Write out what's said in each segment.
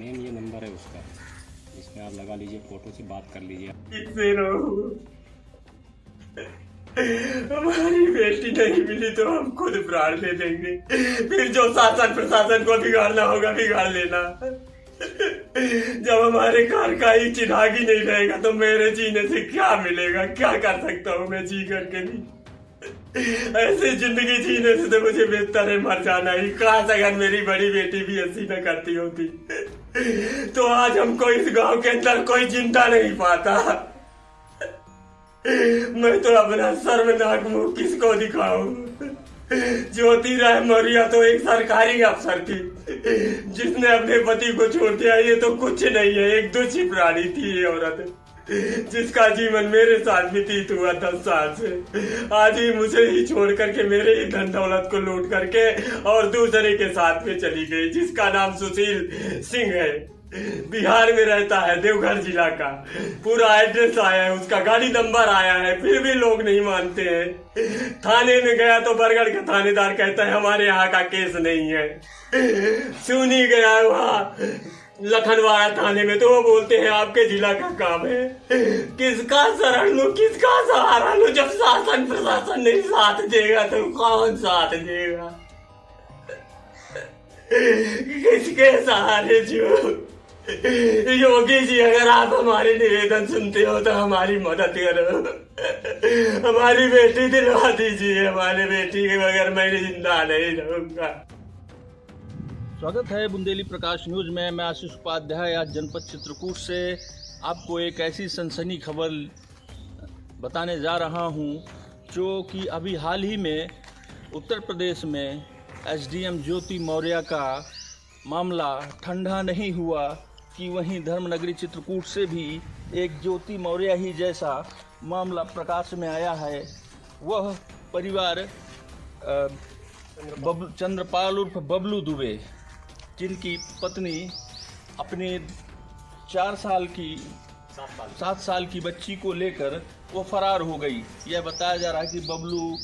Main ये number है उसका, इसमें आप लगा लीजिए, फोटो से बात कर लीजिए। किससे रहो, हमारी बेटी नहीं मिली तो हम खुद प्राण ले लेंगे, फिर जो शासन प्रशासन को बिगाड़ना होगा बिगाड़ लेना। जब हमारे घर का ही चिराग ही नहीं रहेगा तो मेरे जीने से क्या मिलेगा? क्या कर सकता हूँ मैं जी करके भी? ऐसी जिंदगी जीने से तो मुझे बेहतर है मर जाना ही। काश अगर मेरी बड़ी बेटी भी ऐसी न करती होती तो आज हमको इस गांव के अंदर कोई जिंदा नहीं पाता। मैं तो अपना शर्मनाक मुंह किसको दिखाऊं? ज्योति राय मौर्य तो एक सरकारी अफसर थी जिसने अपने पति को छोड़ दिया। ये तो कुछ नहीं है, एक दोषी प्राणी थी ये औरत, जिसका जीवन मेरे साथ व्यतीत हुआ 10 साल से। आज ही मुझे ही छोड़ करके मेरे ही धन दौलत को लूट करके और दूसरे के साथ में चली गई, जिसका नाम सुशील सिंह है। बिहार में रहता है, देवघर जिला का। पूरा एड्रेस आया है उसका, गाड़ी नंबर आया है, फिर भी लोग नहीं मानते हैं। थाने में गया तो बरगढ़ का थानेदार कहता है हमारे यहाँ का केस नहीं है। सुनी गया वहाँ लखनवाड़ा थाने में तो वो बोलते हैं आपके जिला का काम है। किसका शरण लूं, किसका सहारा लूं? जब शासन प्रशासन नहीं साथ देगा तो कौन साथ देगा? किसके सहारे जो? योगी जी अगर आप हमारी निवेदन सुनते हो तो हमारी मदद करो, हमारी बेटी दिलवा दीजिए। हमारी बेटी के बगैर मैं जिंदा नहीं रहूंगा। स्वागत है बुंदेली प्रकाश न्यूज में। मैं आशीष उपाध्याय आज जनपद चित्रकूट से आपको एक ऐसी सनसनी खबर बताने जा रहा हूं जो कि अभी हाल ही में उत्तर प्रदेश में एसडीएम ज्योति मौर्य का मामला ठंडा नहीं हुआ कि वहीं धर्मनगरी चित्रकूट से भी एक ज्योति मौर्य ही जैसा मामला प्रकाश में आया है। वह परिवार चंद्रपाल उर्फ बबलू दुबे, जिनकी पत्नी अपने 7 साल की बच्ची को लेकर वो फरार हो गई। यह बताया जा रहा है कि बबलू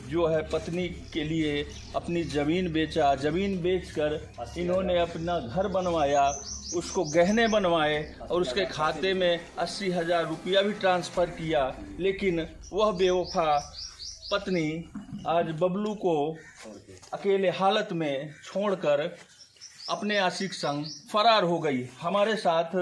जो है पत्नी के लिए अपनी ज़मीन बेचा, ज़मीन बेचकर इन्होंने अपना घर बनवाया, उसको गहने बनवाए और उसके खाते में 80,000 रुपया भी ट्रांसफ़र किया। लेकिन वह बेवफा पत्नी आज बबलू को अकेले हालत में छोड़कर अपने आशिक संग फरार हो गई। हमारे साथ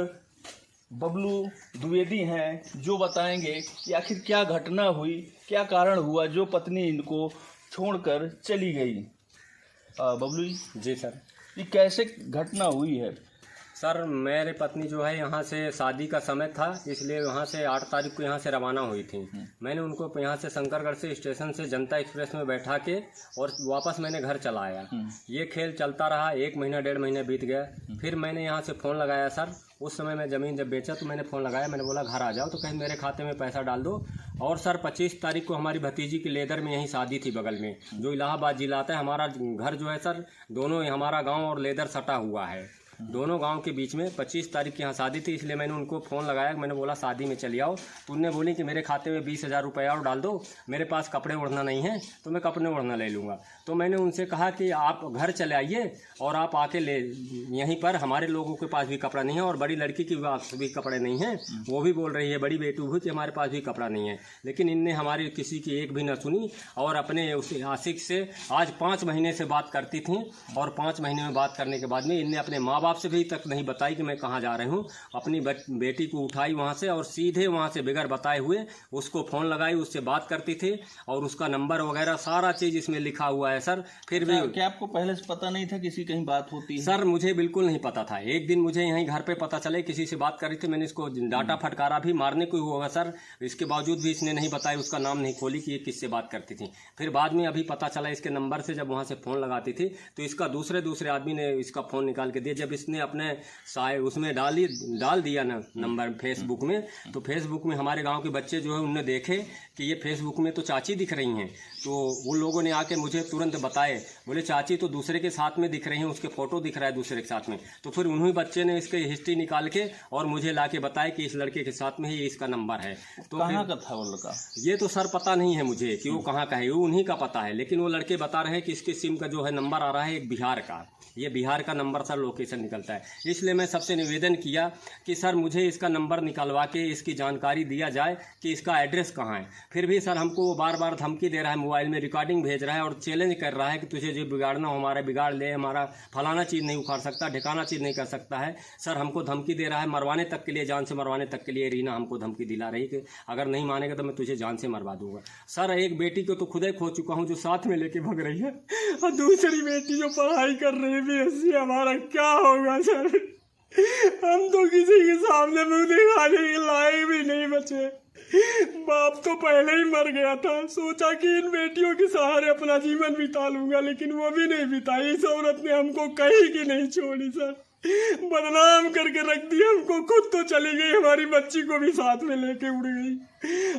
बबलू द्विवेदी हैं जो बताएंगे कि आखिर क्या घटना हुई, क्या कारण हुआ जो पत्नी इनको छोड़कर चली गई। बबलू जी सर, ये कैसे घटना हुई है? सर मेरे पत्नी जो है यहाँ से शादी का समय था, इसलिए वहाँ से 8 तारीख को यहाँ से रवाना हुई थी। मैंने उनको यहाँ से शंकरगढ़ से स्टेशन से जनता एक्सप्रेस में बैठा के और वापस मैंने घर चला आया। ये खेल चलता रहा, 1 महीना 1.5 महीना बीत गया। फिर मैंने यहाँ से फ़ोन लगाया सर, उस समय मैं ज़मीन जब बेचा तो मैंने फ़ोन लगाया, मैंने बोला घर आ जाओ, तो कहीं मेरे खाते में पैसा डाल दो। और सर 25 तारीख को हमारी भतीजी की लेदर में यहीं शादी थी बगल में, जो इलाहाबाद जिला आता है। हमारा घर जो है सर, दोनों हमारा गाँव और लेदर सटा हुआ है, दोनों गांव के बीच में। 25 तारीख की यहाँ शादी थी, इसलिए मैंने उनको फ़ोन लगाया, मैंने बोला शादी में चली आओ। तो उनने बोली कि मेरे खाते में 20,000 रुपया और डाल दो, मेरे पास कपड़े ओढ़ना नहीं है तो मैं कपड़े ओढ़ना ले लूँगा। तो मैंने उनसे कहा कि आप घर चले आइए और आप आके ले, यहीं पर हमारे लोगों के पास भी कपड़ा नहीं है और बड़ी लड़की के पास भी कपड़े नहीं हैं। वो भी बोल रही है, बड़ी बेटी हुई कि हमारे पास भी कपड़ा नहीं है। लेकिन इनने हमारी किसी की एक भी न सुनी और अपने उस आशिक से आज 5 महीने से बात करती थी और 5 महीने में बात करने के बाद में इनने अपने माँ बाप से भी तक नहीं बताई कि मैं कहाँ जा रही हूँ। अपनी बेटी को उठाई वहाँ से और सीधे वहाँ से बगैर बताए हुए उसको फ़ोन लगाई, उससे बात करती थी और उसका नंबर वगैरह सारा चीज़ इसमें लिखा हुआ है सर। फिर भी क्या आपको पहले से पता नहीं था किसी कहीं बात होती है? सर मुझे बिल्कुल नहीं पता था। एक दिन मुझे यहीं घर पे पता चले किसी से बात कर रही थी, मैंने इसको डांटा फटकारा भी, मारने को हुआ सर। इसके बावजूद भी इसने नहीं बताया, उसका नाम नहीं खोली कि ये किससे बात करती थी। फिर बाद में अभी पता चला इसके नंबर से, जब वहाँ से फ़ोन लगाती थी तो इसका दूसरे आदमी ने इसका फ़ोन निकाल के दिया। जब इसने अपने उसमें डाल दिया ना नंबर फेसबुक में, तो फेसबुक में हमारे गांव के बच्चे जो है उनने देखे कि ये फेसबुक में तो चाची दिख रही हैं। तो उन लोगों ने आके मुझे तुरंत बताए, बोले चाची तो दूसरे के साथ में दिख रही हैं, उसके फ़ोटो दिख रहा है दूसरे के साथ में। तो फिर उन्हीं बच्चे ने इसके हिस्ट्री निकाल के और मुझे ला के बताया कि इस लड़के के साथ में ही इसका नंबर है। तो कहाँ का था वो लड़का? ये तो सर पता नहीं है मुझे कि वो कहाँ का है, वो उन्हीं का पता है। लेकिन वो लड़के बता रहे हैं कि इसके सिम का जो है नंबर आ रहा है एक बिहार का, ये बिहार का नंबर सर लोकेशन निकलता है। इसलिए मैं सबसे निवेदन किया कि सर मुझे इसका नंबर निकलवा के इसकी जानकारी दिया जाए कि इसका एड्रेस कहाँ है। फिर भी सर हमको वो बार बार धमकी दे रहा है, मोबाइल में रिकॉर्डिंग भेज रहा है और चैलेंज कर रहा है कि तुझे जो बिगाड़ना हो हमारा बिगाड़ ले, हमारा फलाना चीज़ नहीं उखाड़ सकता, ठिकाना चीज़ नहीं कर सकता है। सर हमको धमकी दे रहा है, मरवाने तक के लिए, जान से मरवाने तक के लिए रीना हमको धमकी दिला रही कि अगर नहीं मानेगा तो मैं तुझे जान से मरवा दूंगा। सर एक बेटी को तो खुद ही खो चुका हूँ जो साथ में लेके भग रही है, और दूसरी बेटी जो पढ़ाई कर रही है BSc, हमारा क्या होगा सर? हम तो किसी के सामने मुंह दिखाने के लायक भी नहीं बचे। बाप तो पहले ही मर गया था, सोचा कि इन बेटियों के सहारे अपना जीवन बिता लूंगा, लेकिन वो भी नहीं बिताई। इस औरत ने हमको कहीं की नहीं छोड़ी सर, बदनाम करके रख दिया हमको। खुद तो चली गई, हमारी बच्ची को भी साथ में लेके उड़ गई।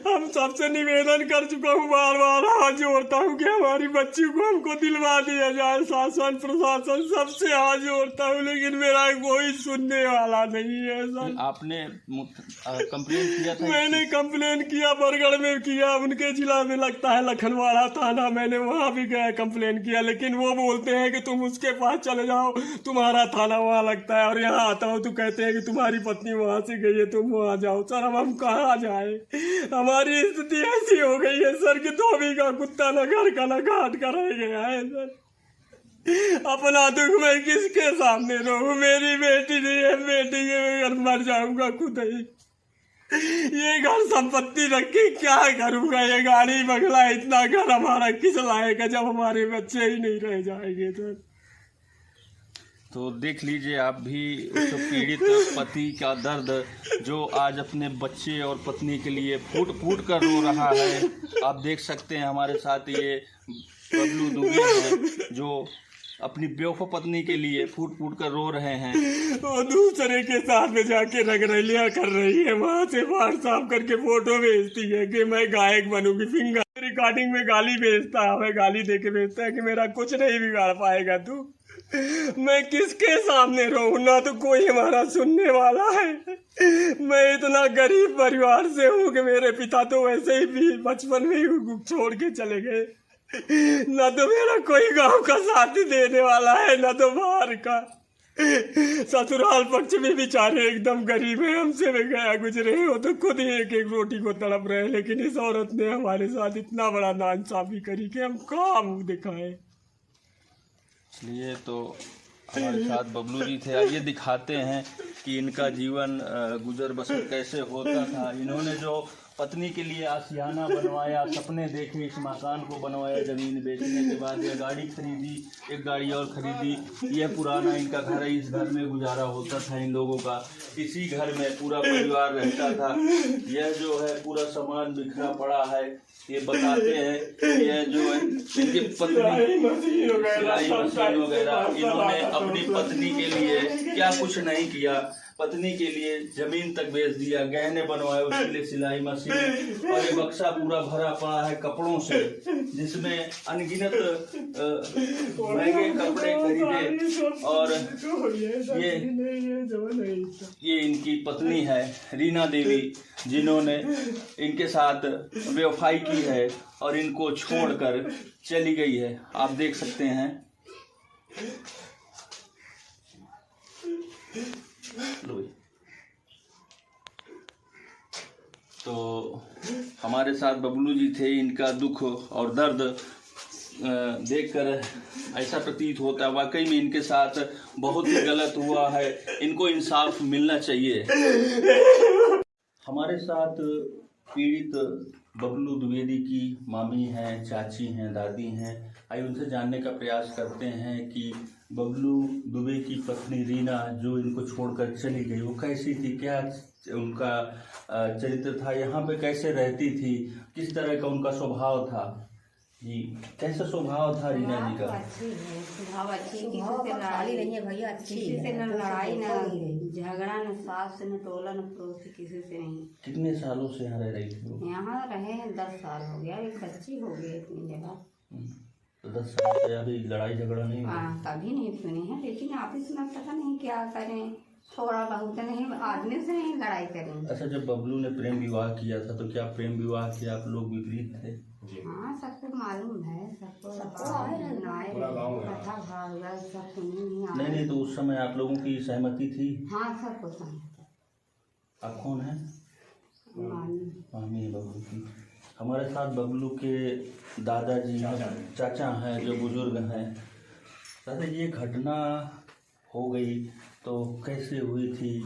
हम सबसे निवेदन कर चुका हूँ, बार बार हाथ जोड़ता हूँ कि हमारी बच्ची को हमको दिलवा दिया जाए। शासन प्रशासन सबसे हाथ जोड़ता हूँ, लेकिन मेरा कोई सुनने वाला नहीं है सर। आपने कंप्लेन किया था? मैंने कंप्लेन किया, बरगढ़ में किया, उनके जिला में लगता है लखनवाड़ा थाना, मैंने वहाँ भी गया कंप्लेन किया, लेकिन वो बोलते हैं कि तुम उसके पास चले जाओ, तुम्हारा थाना वहाँ लगता है, और यहाँ आता हूँ तो कहते हैं कि तुम्हारी पत्नी वहाँ से गई है, तुम वहाँ जाओ। सर हम कहाँ जाए? हमारी स्थिति ऐसी हो गई है सर कि धोबी का कुत्ता न घर का न घाट का रह गया है सर। अपना दुख मैं किसके सामने रहूं? मेरी बेटी नहीं है, बेटी के बगैर मर जाऊंगा खुद ही। ये घर संपत्ति रख के क्या करूंगा? ये गाड़ी बंगला, इतना घर हमारा किस लायक है जब हमारे बच्चे ही नहीं रह जाएंगे सर? तो देख लीजिए आप भी उस पीड़ित पति का दर्द, जो आज अपने बच्चे और पत्नी के लिए फूट फूट कर रो रहा है। आप देख सकते हैं हमारे साथ ये बबलू दुबे हैं, जो अपनी बेवफा पत्नी के लिए फूट फूट कर रो रहे हैं। वो दूसरे के साथ में जाके रगरलिया कर रही है, वहाँ से व्हाट्सएप करके फोटो भेजती है कि मैं गायक बनूंगी। फिंगर रिकॉर्डिंग में गाली भेजता है, हमें गाली दे के भेजता है कि मेरा कुछ नहीं बिगाड़ पाएगा तू। मैं किसके सामने रहूं? ना तो कोई हमारा सुनने वाला है। मैं इतना गरीब परिवार से हूँ कि मेरे पिता तो वैसे ही भी बचपन में ही छोड़ के चले गए। ना तो मेरा कोई गांव का साथ देने वाला है, ना तो बाहर का। ससुराल पक्ष में बेचारे एकदम गरीब है, हमसे भी गया गुजरे हो तो खुद ही एक एक रोटी को तड़प रहे। लेकिन इस औरत ने हमारे साथ इतना बड़ा नाइंसाफी करी कि हम कहाँ मुँह दिखाएं। इसलिए तो हमारे साथ बबलू जी थे। आइए दिखाते हैं कि इनका जीवन गुजर बसर कैसे होता था। इन्होंने जो पत्नी के लिए आशियाना बनवाया, सपने देखे, इस मकान को बनवाया, ज़मीन बेचने के बाद यह गाड़ी खरीदी, एक गाड़ी और खरीदी। यह पुराना इनका घर है, इस घर में गुजारा होता था इन लोगों का। इसी घर में पूरा परिवार रहता था। यह जो है पूरा सामान बिखरा पड़ा है। ये बताते हैं कि यह जो है इनकी पत्नी सिलाई मशीन वगैरह, इन्होंने अपनी पत्नी के लिए क्या कुछ नहीं किया। पत्नी के लिए जमीन तक बेच दिया, गहने बनवाए, उसके लिए सिलाई मशीन, और ये बक्सा पूरा भरा पड़ा है कपड़ों से, जिसमें अनगिनत महंगे कपड़े खरीदे। और ये इनकी पत्नी है रीना देवी, जिन्होंने इनके साथ बेवफाई की है और इनको छोड़कर चली गई है। आप देख सकते हैं। तो हमारे साथ बबलू जी थे। इनका दुख और दर्द देखकर ऐसा प्रतीत होता है वाकई में इनके साथ बहुत ही गलत हुआ है। इनको इंसाफ मिलना चाहिए। हमारे साथ पीड़ित बबलू द्विवेदी की मामी हैं, चाची हैं, दादी हैं। आइए उनसे जानने का प्रयास करते हैं कि बबलू दुबे की पत्नी रीना जो इनको छोड़कर चली गई, वो कैसी थी, क्या उनका चरित्र था, यहाँ पे कैसे रहती थी, किस तरह का उनका स्वभाव था। जी, कैसा स्वभाव था रीना जी का? अच्छी है, स्वभाव अच्छी, किसी से लड़ाई नहीं है भैया, अच्छी किसी से न लड़ाई न झगड़ा, न सास से न टोला, न पड़ोसी, किसी से नहीं। कितने सालों से यहाँ रह रही थी? यहाँ रहे हैं 10 साल हो गया, एक बच्ची हो गई इतनी जगह। तो 10 साल से अभी लड़ाई झगड़ा नहीं हुआ? कभी नहीं सुनी है, लेकिन आपस में पता नहीं क्या करें, थोड़ा बहुत नहीं, आदमी से नहीं लड़ाई करें। अच्छा, जब बबलू ने प्रेम विवाह किया था तो क्या प्रेम विवाह के आप लोग विपरीत थे? हाँ, सबको मालूम है, सबको पूरा गाँव है। कथा भागवत सब सुनी नहीं तो उस समय आप लोगों की सहमति थी? हाँ सबको समझता। आप कौन है? मामी बबलू की। हमारे साथ बबलू के दादाजी चाचा हैं जो बुजुर्ग हैं। दादा ये घटना हो गई तो कैसे हुई थी,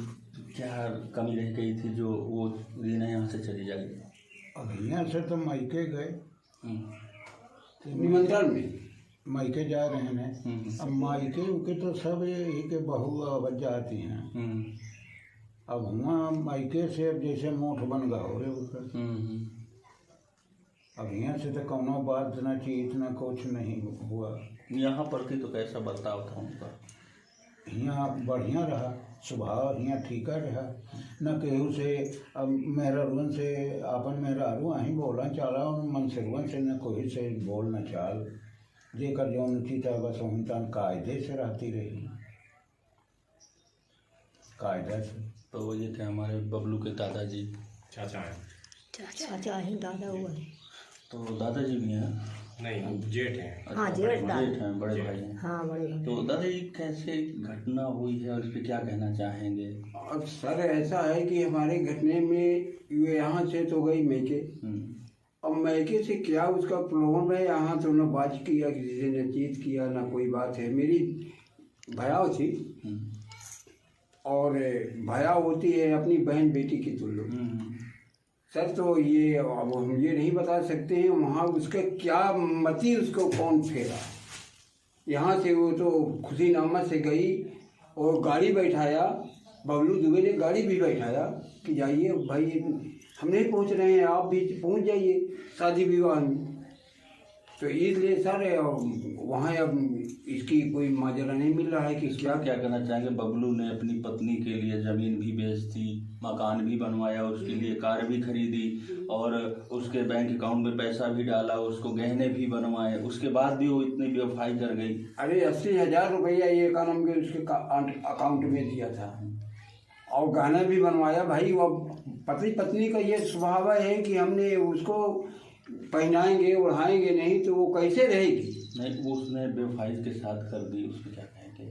क्या कमी रह गई थी जो वो रीना यहाँ से चली जाएगी? अब यहाँ से तो मायके गए, निमंत्रण में मायके जा रहे हैं। अब मायके उनके तो सब यही के बहू अब जाती हैं। अब हुआ मायके से अब जैसे मोठ बन गया हो रहे। अब यहाँ से तो कौनो बात ना चीत ना कुछ नहीं हुआ। यहाँ पर थी तो कैसा बर्ताव था उनका? यहाँ बढ़िया रहा, स्वभाव यहाँ ठीका रहा, न केहू से अब मेहरारून से अपन मेहरारू अहीं बोला चाला मनसरुवन से न कोई से बोल न चाल, जेकर जौन उचित है बस वहीं तन कायदे से रहती रही, कायदा से। तो ये थे हमारे बबलू के दादाजी। चाचा है? चाचा है, दादा हुआ है। तो दादाजी भी हैं? नहीं, जेठ हैं। हाँ जेठ हैं, बड़े भाई हैं। हाँ बड़े भाई। तो दादाजी कैसे घटना हुई है और इस पर क्या कहना चाहेंगे? अब सर ऐसा है कि हमारे घटने में ये यहाँ से तो गई मैके, अब मैके से क्या उसका प्रोग्राम है, यहाँ तो न बात किया किसी से, न चीत किया, न कोई बात है। मेरी भयाव थी और भयाव होती है अपनी बहन बेटी की तुल्य। सर तो ये अब हम ये नहीं बता सकते हैं वहाँ उसका क्या मति, उसको कौन फेरा। यहाँ से वो तो खुशी नामत से गई और गाड़ी बैठाया, बबलू दुबे ने गाड़ी भी बैठाया कि जाइए भाई हम नहीं पहुँच रहे हैं, आप भी पहुँच जाइए शादी विवाह में। तो इसलिए सर वहाँ अब इसकी कोई माजरा नहीं मिल रहा है कि क्या कहना चाहेंगे? बबलू ने अपनी पत्नी के लिए ज़मीन भी बेच दी, मकान भी बनवाया, उसके लिए कार भी खरीदी और उसके बैंक अकाउंट में पैसा भी डाला, उसको गहने भी बनवाए, उसके बाद भी वो इतनी बेवफाई कर गई। अरे 80,000 रुपया ये कानून के उसके अकाउंट में दिया था और गहना भी बनवाया। भाई वो पति पत्नी का ये स्वभाव है कि हमने उसको पहनाएंगे ओढ़ाएंगे नहीं तो वो कैसे रहेगी। नहीं वो उसने बेवफाई के साथ कर दी, उसको क्या कहेंगे?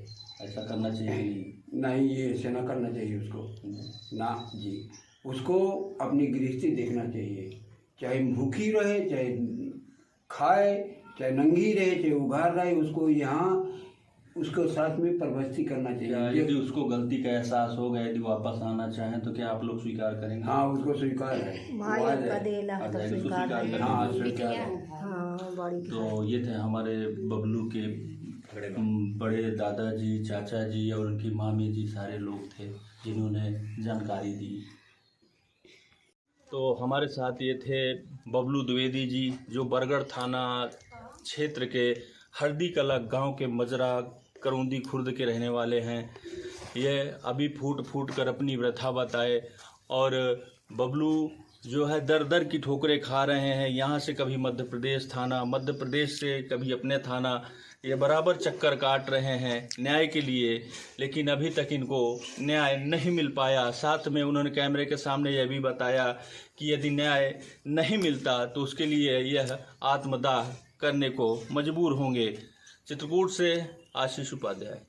ऐसा करना चाहिए नहीं, ये ऐसे ना करना चाहिए उसको ना जी। उसको अपनी गृहस्थी देखना चाहिए, चाहे भूखी रहे, चाहे खाए, चाहे नंगी रहे, चाहे उघार रहे, उसको यहाँ उसको साथ में परवस्ती करना चाहिए। यदि उसको गलती का एहसास हो गया, यदि वापस आना चाहें तो क्या आप लोग स्वीकार करेंगे? हाँ उसको स्वीकार है, भाई का देला तो स्वीकार है। हाँ स्वीकार है। हाँ बड़ी। तो ये थे हमारे बबलू के बड़े दादाजी, चाचा जी और उनकी मामी जी, सारे लोग थे जिन्होंने जानकारी दी। तो हमारे साथ ये थे बबलू द्विवेदी जी जो बरगढ़ थाना क्षेत्र के हरदी कला गांव के मजरा करूंदी खुर्द के रहने वाले हैं। ये अभी फूट फूट कर अपनी व्यथा बताए और बबलू जो है दर दर की ठोकरें खा रहे हैं। यहाँ से कभी मध्य प्रदेश थाना, मध्य प्रदेश से कभी अपने थाना, ये बराबर चक्कर काट रहे हैं न्याय के लिए, लेकिन अभी तक इनको न्याय नहीं मिल पाया। साथ में उन्होंने कैमरे के सामने यह भी बताया कि यदि न्याय नहीं मिलता तो उसके लिए यह आत्मदाह करने को मजबूर होंगे। चित्रकूट से आशीष उपाध्याय।